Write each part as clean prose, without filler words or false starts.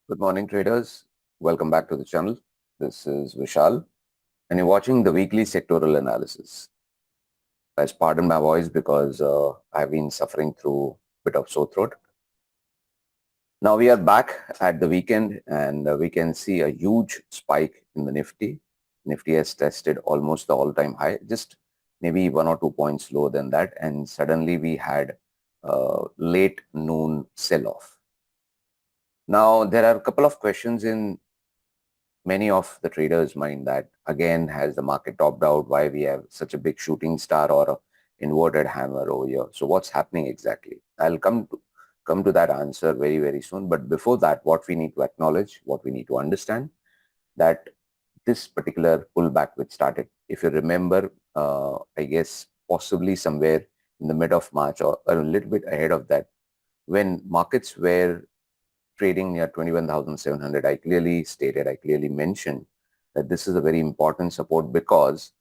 Good morning, traders. Welcome back to the channel. This is Vishal, and you're watching the weekly sectoral analysis. Guys, pardon my voice because I've been suffering through a bit of sore throat. Now we are back at the weekend, and we can see a huge spike in the Nifty. Nifty has tested almost the all-time high, just maybe 1 or 2 points lower than that, and suddenly we had a late noon sell-off. Now there are a couple of questions in many of the traders mind that again, has the market topped out? Why we have such a big shooting star or a inverted hammer over here? So what's happening exactly? I'll come to that answer very soon. But before that, what we need to acknowledge, what we need to understand, that this particular pullback which started, if you remember, I guess possibly somewhere in the mid of March or a little bit ahead of that, when markets were trading near 21,700, I clearly mentioned that this is a very important support because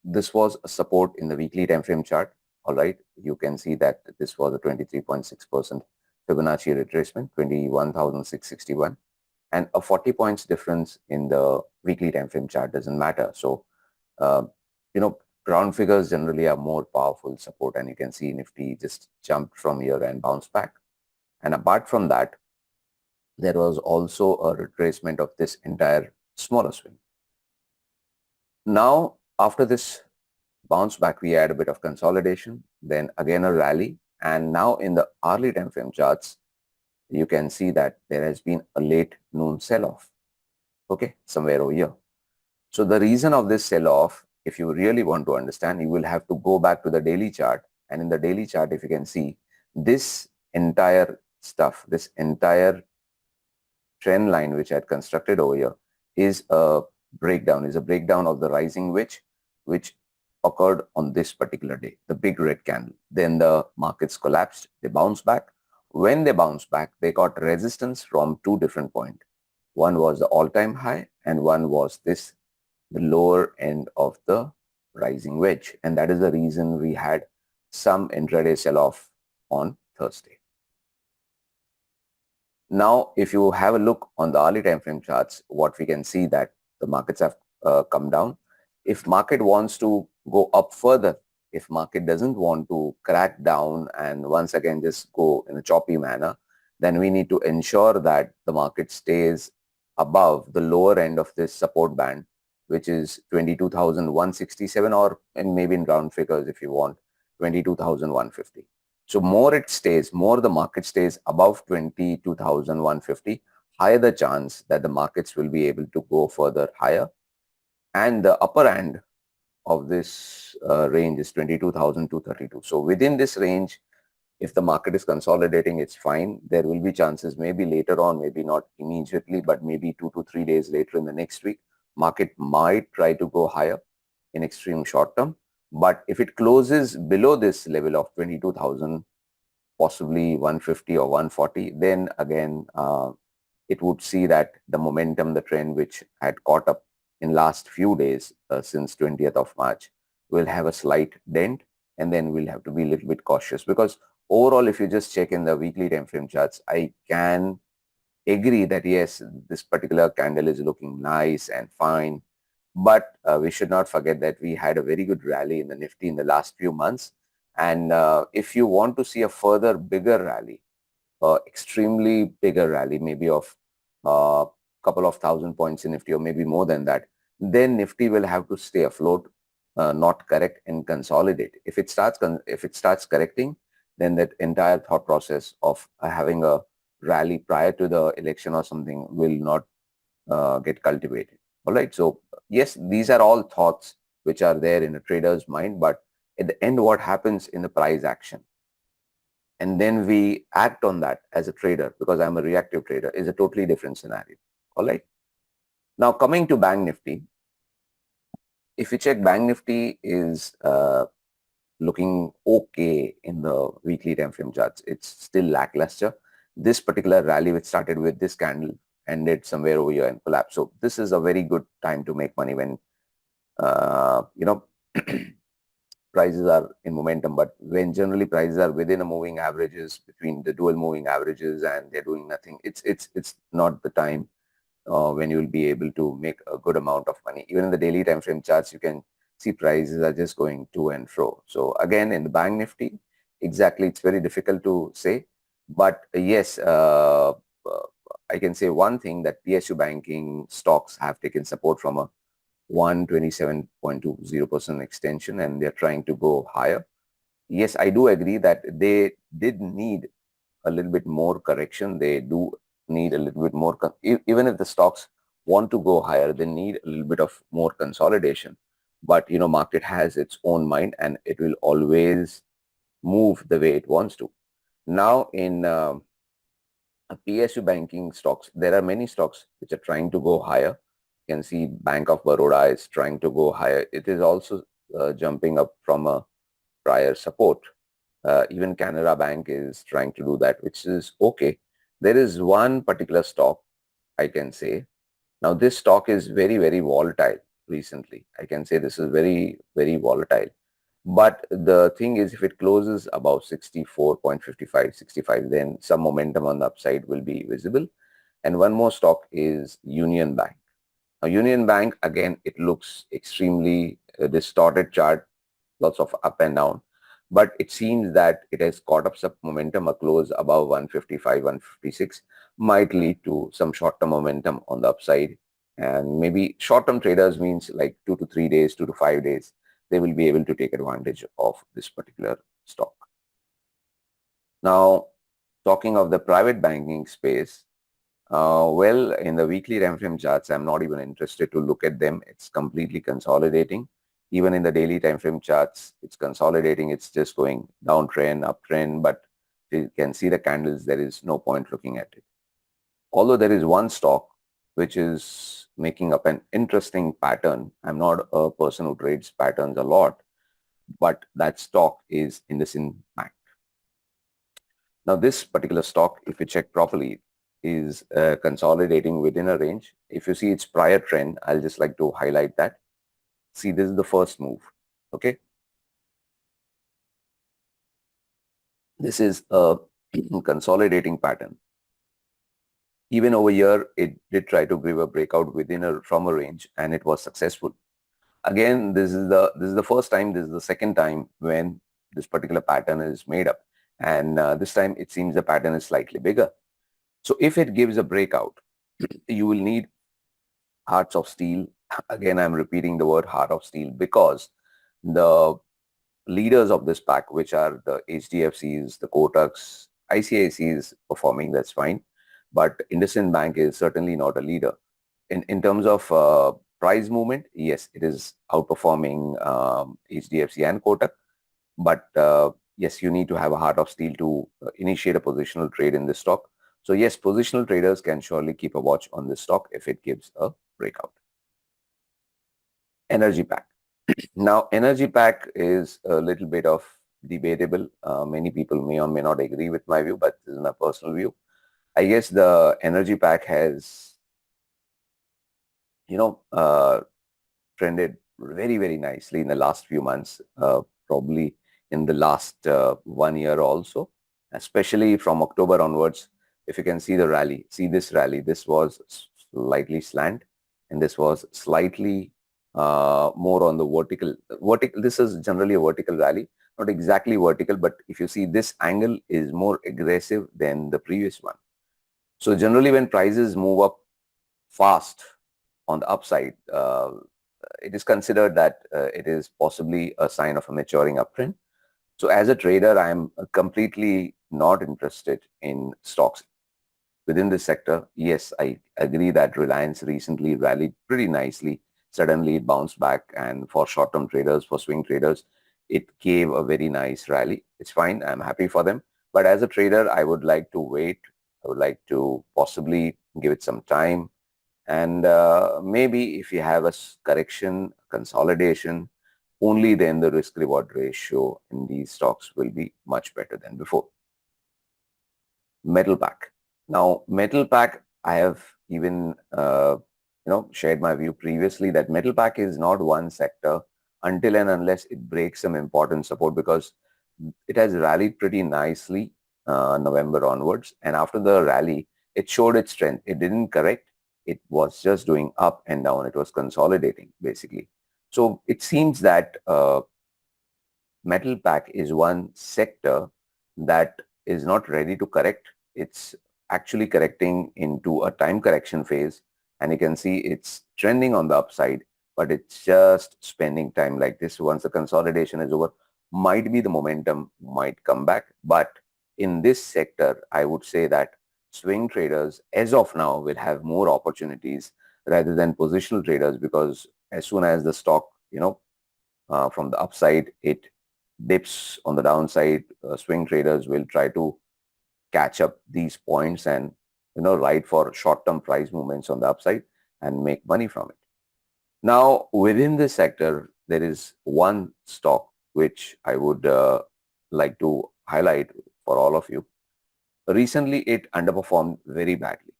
this was a support in the weekly time frame chart. All right, you can see that this was a 23.6% Fibonacci retracement, 21,661, and a 40 points difference in the weekly time frame chart doesn't matter. So, uh, you know, round figures generally are more powerful support, and you can see Nifty just jumped from here and bounced back. And apart from that, there was also a retracement of this entire smaller swing. Now, after this bounce back, we had a bit of consolidation, then again a rally, and now in the hourly time frame charts, you can see that there has been a late noon sell-off, okay, somewhere over here. So the reason of this sell-off, if you really want to understand, you will have to go back to the daily chart, and in the daily chart, if you can see, this entire stuff, this entire trend line which I had constructed over here is a breakdown of the rising which occurred on this particular day, the big red candle. Then the markets collapsed, they bounced back. When they bounced back, they got resistance from two different points. One was the all-time high and one was this, the lower end of the rising wedge. And that is the reason we had some intraday sell-off on Thursday. Now, if you have a look on the hourly time frame charts, what we can see that the markets have come down. If market wants to go up further, if market doesn't want to crack down and once again just go in a choppy manner, then we need to ensure that the market stays above the lower end of this support band, which is 22,167, or and maybe in round figures if you want, 22,150. So more the market stays above 22,150, higher the chance that the markets will be able to go further higher. And the upper end of this range is 22,232. So within this range, if the market is consolidating, it's fine. There will be chances maybe later on, maybe not immediately, but maybe 2 to 3 days later in the next week, market might try to go higher in extreme short term. But if it closes below this level of 22,000, possibly 150 or 140, then again, it would see that the momentum, the trend which had caught up in last few days since 20th of March will have a slight dent, and then we'll have to be a little bit cautious because overall, if you just check in the weekly time frame charts, I can agree that yes, this particular candle is looking nice and fine, but we should not forget that we had a very good rally in the Nifty in the last few months. And if you want to see a further bigger rally, extremely bigger rally, maybe of a couple of thousand points in Nifty or maybe more than that, then Nifty will have to stay afloat, not correct and consolidate. If it starts correcting, then that entire thought process of having a rally prior to the election or something will not get cultivated. All right. So yes, these are all thoughts which are there in a trader's mind, but at the end, what happens in the price action? And then we act on that as a trader, because I'm a reactive trader, is a totally different scenario. All right. Now coming to Bank Nifty, if you check, Bank Nifty is looking okay in the weekly time frame charts. It's still lackluster. This particular rally, which started with this candle, ended somewhere over here and collapsed. So this is a very good time to make money when you know prices are in momentum, but when generally prices are within a moving averages, between the dual moving averages, and they're doing nothing, it's not the time when you will be able to make a good amount of money. Even in the daily time frame charts, you can see prices are just going to and fro. So again, in the bank Nifty, exactly, it's very difficult to say. But yes, I can say one thing, that PSU banking stocks have taken support from a 127.20% extension, and they're trying to go higher. Yes, I do agree that they did need a little bit more correction. They do need a little bit more, even if the stocks want to go higher, they need a little bit of more consolidation. But market has its own mind, and it will always move the way it wants to. Now in PSU banking stocks, there are many stocks which are trying to go higher. You can see Bank of Baroda is trying to go higher. It is also jumping up from a prior support. Even Canara Bank is trying to do that, which is okay. There is one particular stock I can say. Now this stock is very, very volatile recently. I can say this is very, very volatile. But the thing is, if it closes above 64.55, 65, then some momentum on the upside will be visible. And one more stock is Union Bank. Now Union Bank, again, it looks extremely distorted chart, lots of up and down. But it seems that it has caught up some momentum. A close above 155, 156 might lead to some short-term momentum on the upside. And maybe short-term traders means like 2 to 3 days, 2 to 5 days, they will be able to take advantage of this particular stock. Now, talking of the private banking space, well, in the weekly time frame charts, I'm not even interested to look at them. It's completely consolidating. Even in the daily time frame charts, it's consolidating. It's just going downtrend, uptrend, but you can see the candles. There is no point looking at it. Although there is one stock which is making up an interesting pattern. I'm not a person who trades patterns a lot, but that stock is IndusInd Bank. Now, this particular stock, if you check properly, is consolidating within a range. If you see its prior trend, I'll just like to highlight that. See, this is the first move. Okay. This is a consolidating pattern. Even over here, it did try to give a breakout from a range, and it was successful. Again, this is the first time. This is the second time when this particular pattern is made up, and this time it seems the pattern is slightly bigger. So if it gives a breakout, you will need hearts of steel. Again, I'm repeating the word heart of steel, because the leaders of this pack, which are the HDFCs, the Kotaks, ICICI is performing, that's fine. But IndusInd Bank is certainly not a leader. In terms of price movement, yes, it is outperforming HDFC and Kotak. But yes, you need to have a heart of steel to initiate a positional trade in this stock. So yes, positional traders can surely keep a watch on this stock if it gives a breakout. Energy pack. Now, energy pack is a little bit of debatable. Many people may or may not agree with my view, but this is my personal view. I guess the energy pack has, trended very, very nicely in the last few months, probably in the last 1 year also, especially from October onwards. If you can see the rally, see this rally, this was slightly slant, and this was slightly more on the vertical. This is generally a vertical rally, not exactly vertical, but if you see this angle is more aggressive than the previous one. So generally when prices move up fast on the upside, it is considered that it is possibly a sign of a maturing uptrend. So as a trader, I am completely not interested in stocks within this sector. Yes, I agree that Reliance recently rallied pretty nicely. Suddenly it bounced back, and for short-term traders, for swing traders, it gave a very nice rally. It's fine. I'm happy for them. But as a trader, I would like to wait. I would like to possibly give it some time. And maybe if you have a correction, consolidation, only then the risk reward ratio in these stocks will be much better than before. Metal pack. Now, metal pack, I have even shared my view previously that metal pack is not one sector until and unless it breaks some important support, because it has rallied pretty nicely November onwards, and after the rally it showed its strength. It didn't correct, it was just doing up and down, it was consolidating basically. So it seems that metal pack is one sector that is not ready to correct. It's actually correcting into a time correction phase, and you can see it's trending on the upside, but it's just spending time like this. Once the consolidation is over, might be the momentum might come back. But in this sector, I would say that swing traders as of now will have more opportunities rather than positional traders, because as soon as the stock, from the upside, it dips on the downside, swing traders will try to catch up these points and ride for short-term price movements on the upside and make money from it. Now, within this sector, there is one stock which I would like to highlight for all of you. Recently, it underperformed very badly.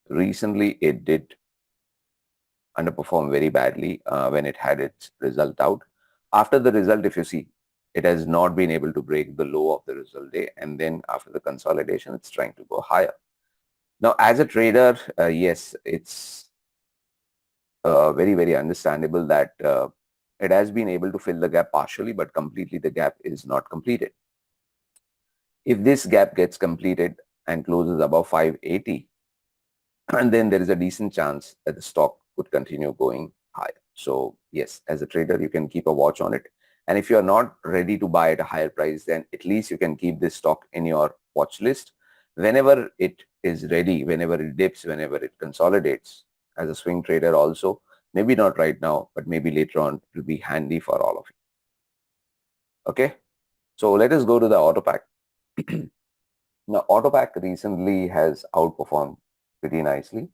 Recently it did underperform very badly when it had its result out. After the result, if you see, it has not been able to break the low of the result day, and then after the consolidation, it's trying to go higher. Now, as a trader, yes, it's very, very understandable that it has been able to fill the gap partially, but completely the gap is not completed. If this gap gets completed and closes above 580, and then there is a decent chance that the stock could continue going higher. So yes, as a trader, you can keep a watch on it. And if you're not ready to buy at a higher price, then at least you can keep this stock in your watch list. Whenever it is ready, whenever it dips, whenever it consolidates, as a swing trader also, maybe not right now, but maybe later on, it will be handy for all of you. Okay, so let us go to the auto pack. Now, auto pack recently has outperformed pretty nicely.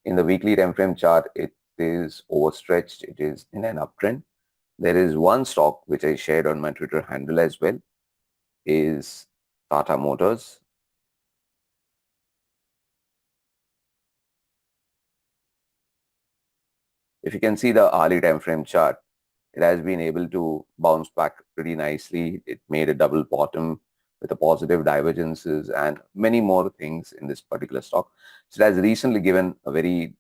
In the weekly time frame chart, it is overstretched. It is in an uptrend. There is one stock which I shared on my Twitter handle as well, is Tata Motors. If you can see the hourly time frame chart, it has been able to bounce back pretty nicely. It made a double bottom with a positive divergences and many more things in this particular stock. So it has recently given a very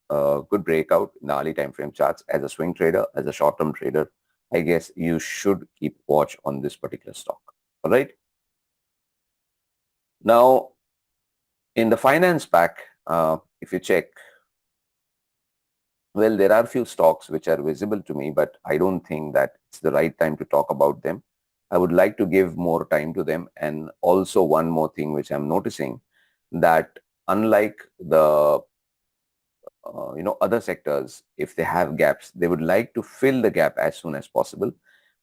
good breakout in the hourly time frame charts. As a swing trader, as a short-term trader, I guess you should keep watch on this particular stock. All right. Now, in the finance pack, if you check, well, there are a few stocks which are visible to me, but I don't think that it's the right time to talk about them. I would like to give more time to them. And also one more thing which I'm noticing, that unlike the other sectors, if they have gaps, they would like to fill the gap as soon as possible.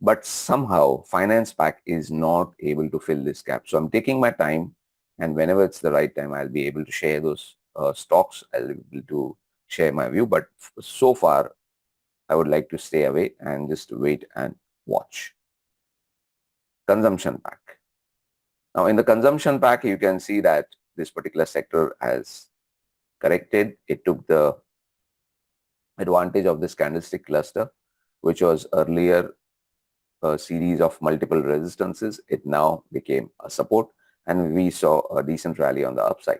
But somehow finance pack is not able to fill this gap. So I'm taking my time, and whenever it's the right time, I'll be able to share those stocks. I'll be able to share my view. But so far, I would like to stay away and just wait and watch. Consumption pack. Now, in the consumption pack, you can see that this particular sector has corrected. It took the advantage of this candlestick cluster, which was earlier a series of multiple resistances. It now became a support, and we saw a decent rally on the upside.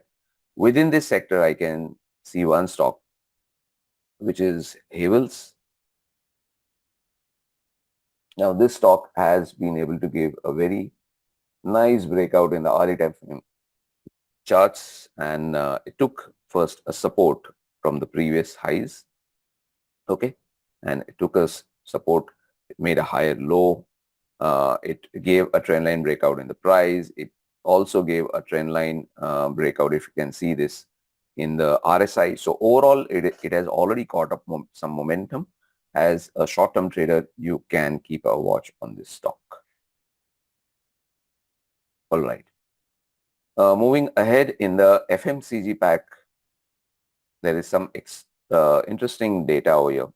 Within this sector, I can see one stock, which is Havels. Now, this stock has been able to give a very nice breakout in the hourly time frame charts, and it took first a support from the previous highs. Okay, and it took us support. It made a higher low. It gave a trend line breakout in the price. It also gave a trend line breakout, if you can see this, in the RSI. So overall, it has already caught up some momentum. As a short-term trader, you can keep a watch on this stock. All right. Moving ahead, in the FMCG pack, there is some interesting data over here.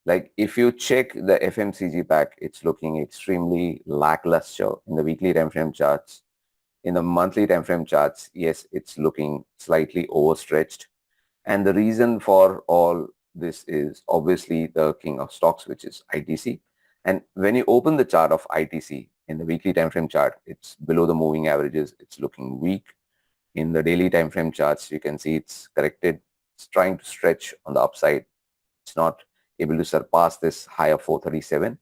Like if you check the FMCG pack, it's looking extremely lackluster in the weekly time frame charts. In the monthly time frame charts, yes, it's looking slightly overstretched. And the reason for all this is obviously the king of stocks, which is ITC. And when you open the chart of ITC in the weekly time frame chart, it's below the moving averages. It's looking weak. In the daily time frame charts, you can see it's corrected. It's trying to stretch on the upside. It's not able to surpass this high of 437.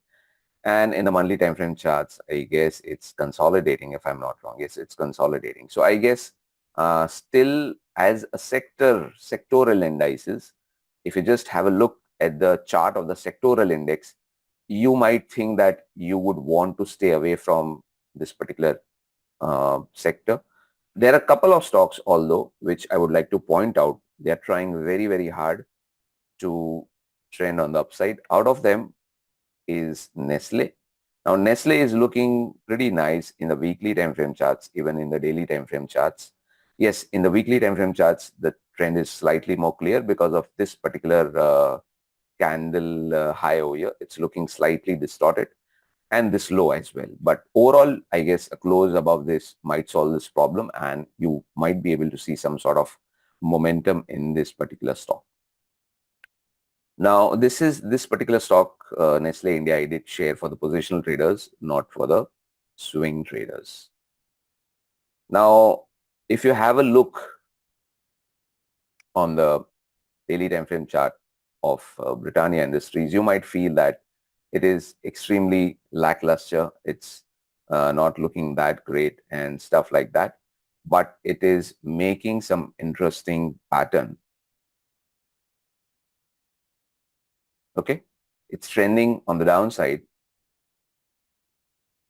And in the monthly time frame charts, I guess it's consolidating, if I'm not wrong. Yes, it's consolidating. So I guess still as a sectoral indices, if you just have a look at the chart of the sectoral index, you might think that you would want to stay away from this particular sector. There are a couple of stocks, although, which I would like to point out. They are trying very, very hard to trend on the upside. Out of them is Nestle. Now, Nestle is looking pretty nice in the weekly time frame charts, even in the daily time frame charts. Yes, in the weekly time frame charts, the trend is slightly more clear because of this particular candle high over here. It's looking slightly distorted, and this low as well. But overall, I guess a close above this might solve this problem, and you might be able to see some sort of momentum in this particular stock. Now, this particular stock, Nestle India, I did share for the positional traders, not for the swing traders. Now, if you have a look on the daily time frame chart of Britannia Industries, you might feel that it is extremely lackluster. It's not looking that great and stuff like that, but it is making some interesting pattern. Okay, it's trending on the downside.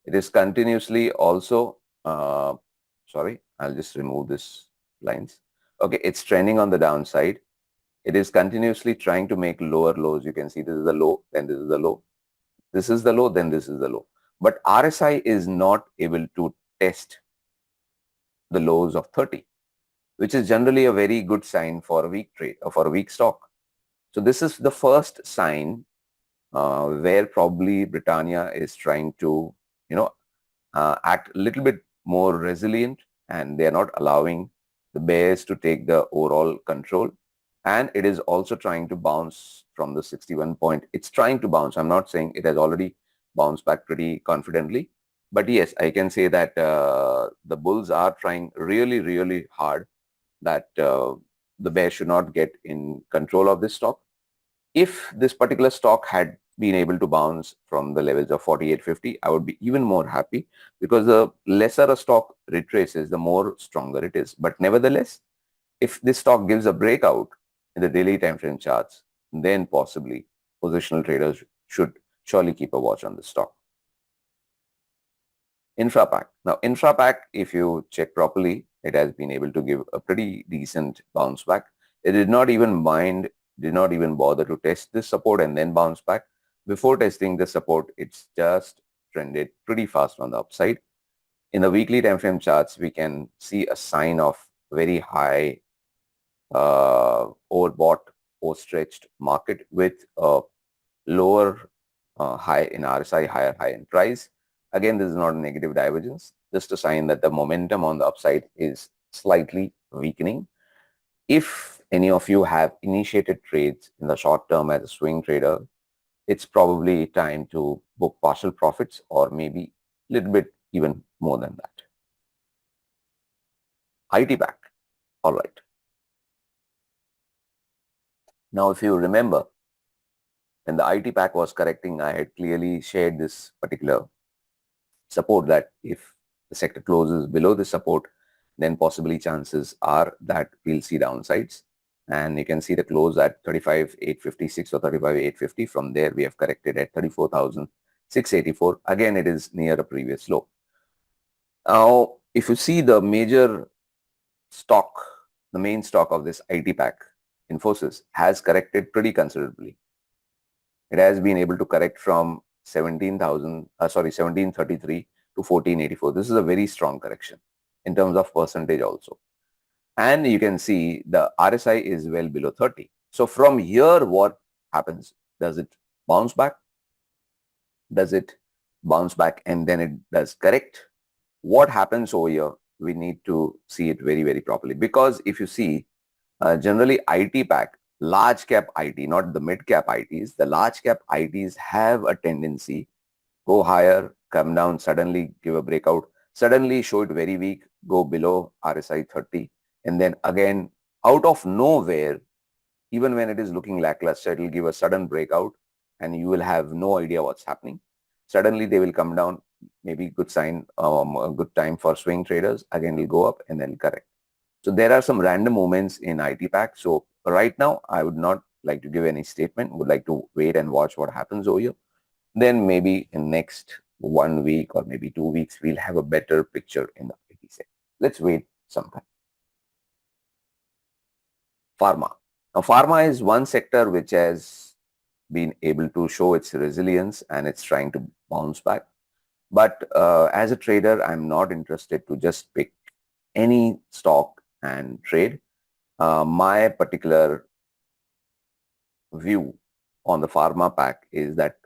It is continuously also, sorry, I'll just remove this lines. Okay, it's trending on the downside. It is continuously trying to make lower lows. You can see this is the low, then this is the low. This is the low, then this is the low. But RSI is not able to test the lows of 30, which is generally a very good sign for a weak trade or for a weak stock. So this is the first sign where probably Britannia is trying to, act a little bit more resilient, and they are not allowing the bears to take the overall control. And it is also trying to bounce from the 61 point. It's trying to bounce. I'm not saying it has already bounced back pretty confidently. But yes, I can say that the bulls are trying really, really hard that the bears should not get in control of this stock. If this particular stock had been able to bounce from the levels of 48.50, I would be even more happy, because the lesser a stock retraces, the more stronger it is. But nevertheless, if this stock gives a breakout in the daily time frame charts, then possibly positional traders should surely keep a watch on the stock. Infrapack. Now, Infrapack, if you check properly, it has been able to give a pretty decent bounce back. It did not even bother to test this support and then bounce back. Before testing the support, it's just trended pretty fast on the upside. In the weekly time frame charts, we can see a sign of very high overbought, overstretched market with a lower high in RSI, higher high in price. Again, this is not a negative divergence, just a sign that the momentum on the upside is slightly weakening. If any of you have initiated trades in the short term as a swing trader, it's probably time to book partial profits, or maybe a little bit even more than that. IT back. All right. Now, if you remember, when the IT pack was correcting, I had clearly shared this particular support, that if the sector closes below the support, then possibly chances are that we'll see downsides. And you can see the close at 35,856 or 35,850. From there, we have corrected at 34,684. Again, it is near a previous low. Now, if you see the major stock, the main stock of this IT pack, Infosys, has corrected pretty considerably. It has been able to correct from 1733 to 1484. This is a very strong correction in terms of percentage also. And you can see the RSI is well below 30. So from here, what happens? Does it bounce back? Does it bounce back and then it does correct? What happens over here? We need to see it very, very properly, because if you see Generally IT pack, large cap IT, not the mid cap ITs, the large cap ITs have a tendency go higher, come down, suddenly give a breakout, suddenly show it very weak, go below RSI 30, and then again out of nowhere, even when it is looking lackluster, it will give a sudden breakout and you will have no idea what's happening. Suddenly they will come down, maybe good sign, a good time for swing traders, again will go up and then correct. So there are some random moments in IT pack. So right now, I would not like to give any statement, would like to wait and watch what happens over here. Then maybe in next 1 week or maybe 2 weeks, we'll have a better picture in the IT sector. Let's wait some time. Pharma. Now, pharma is one sector which has been able to show its resilience and it's trying to bounce back. But as a trader, I'm not interested to just pick any stock and trade. My particular view on the pharma pack is that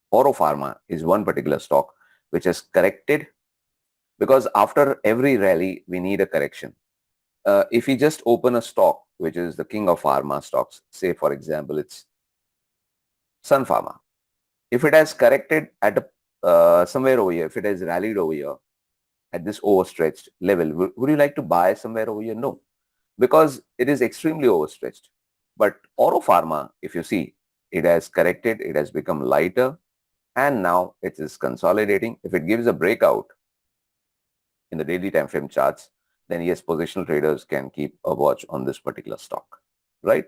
Oro Pharma is one particular stock which has corrected, because after every rally, we need a correction. If we just open a stock, which is the king of pharma stocks, say for example, it's Sun Pharma. If it has corrected at somewhere over here, if it has rallied over here at this overstretched level, would you like to buy somewhere over here? No, because it is extremely overstretched. But Oro Pharma, if you see, it has corrected, it has become lighter, and now it is consolidating. If it gives a breakout in the daily time frame charts, then yes, positional traders can keep a watch on this particular stock, right?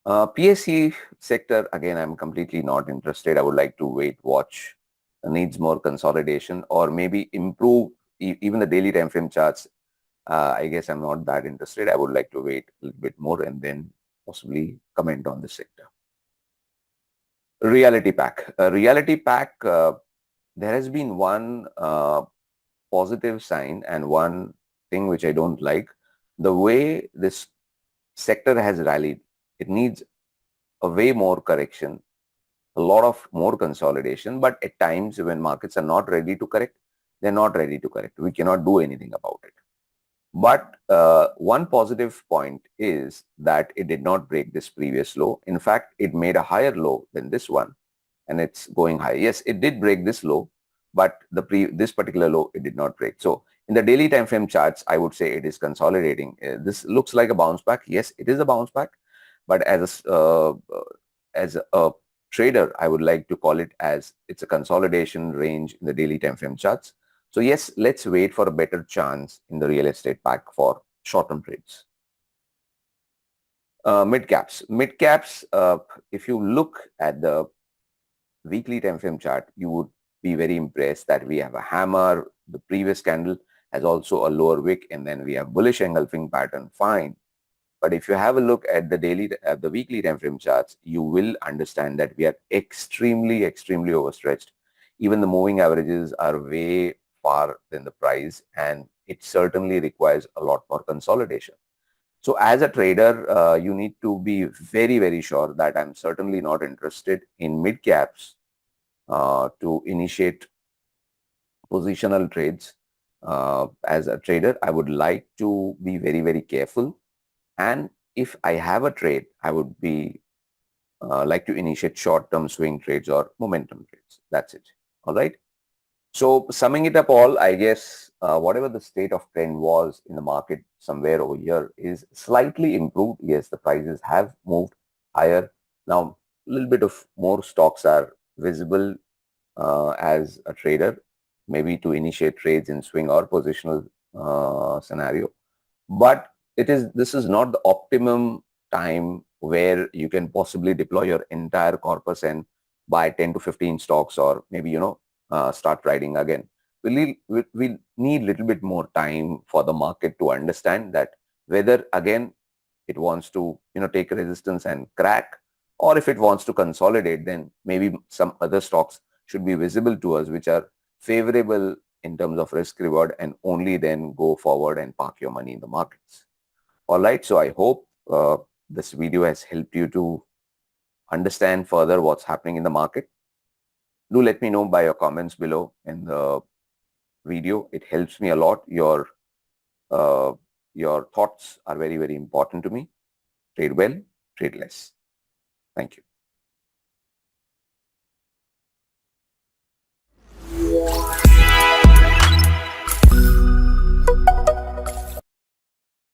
PSC sector, again, I'm completely not interested. I would like to wait, watch. Needs more consolidation or maybe improve even the daily time frame charts. I guess I'm not that interested. I would like to wait a little bit more and then possibly comment on the sector. Reality pack. Reality pack, there has been one positive sign and one thing which I don't like. The way this sector has rallied, it needs a way more correction, a lot of more consolidation, but at times when markets are not ready to correct, they're not ready to correct. We cannot do anything about it. But one positive point is that it did not break this previous low. In fact, it made a higher low than this one and it's going high. Yes, it did break this low, but this particular low, it did not break. So in the daily time frame charts, I would say it is consolidating. This looks like a bounce back. Yes, it is a bounce back, but as a trader, I would like to call it as it's a consolidation range in the daily time frame charts. So yes, let's wait for a better chance in the real estate pack for short-term trades. Mid caps. Mid caps, if you look at the weekly time frame chart, you would be very impressed that we have a hammer. The previous candle has also a lower wick, and then we have bullish engulfing pattern. Fine. But if you have a look at the weekly time frame charts, you will understand that we are extremely overstretched. Even the moving averages are way far than the price, and it certainly requires a lot more consolidation. So as a trader, you need to be very sure that I'm certainly not interested in mid caps to initiate positional trades. As a trader, I would like to be very careful. And if I have a trade, I would be like to initiate short-term swing trades or momentum trades. That's it. All right. So summing it up all, I guess whatever the state of trend was in the market somewhere over here is slightly improved. Yes, the prices have moved higher. Now, a little bit of more stocks are visible as a trader, maybe to initiate trades in swing or positional scenario. But this is not the optimum time where you can possibly deploy your entire corpus and buy 10 to 15 stocks or maybe, start trading again. We need a little bit more time for the market to understand that whether again it wants to, take resistance and crack, or if it wants to consolidate, then maybe some other stocks should be visible to us, which are favorable in terms of risk reward, and only then go forward and park your money in the markets. All right. So I hope this video has helped you to understand further what's happening in the market. Do let me know by your comments below in the video. It helps me a lot. Your Your thoughts are very, very important to me. Trade well, trade less. Thank you.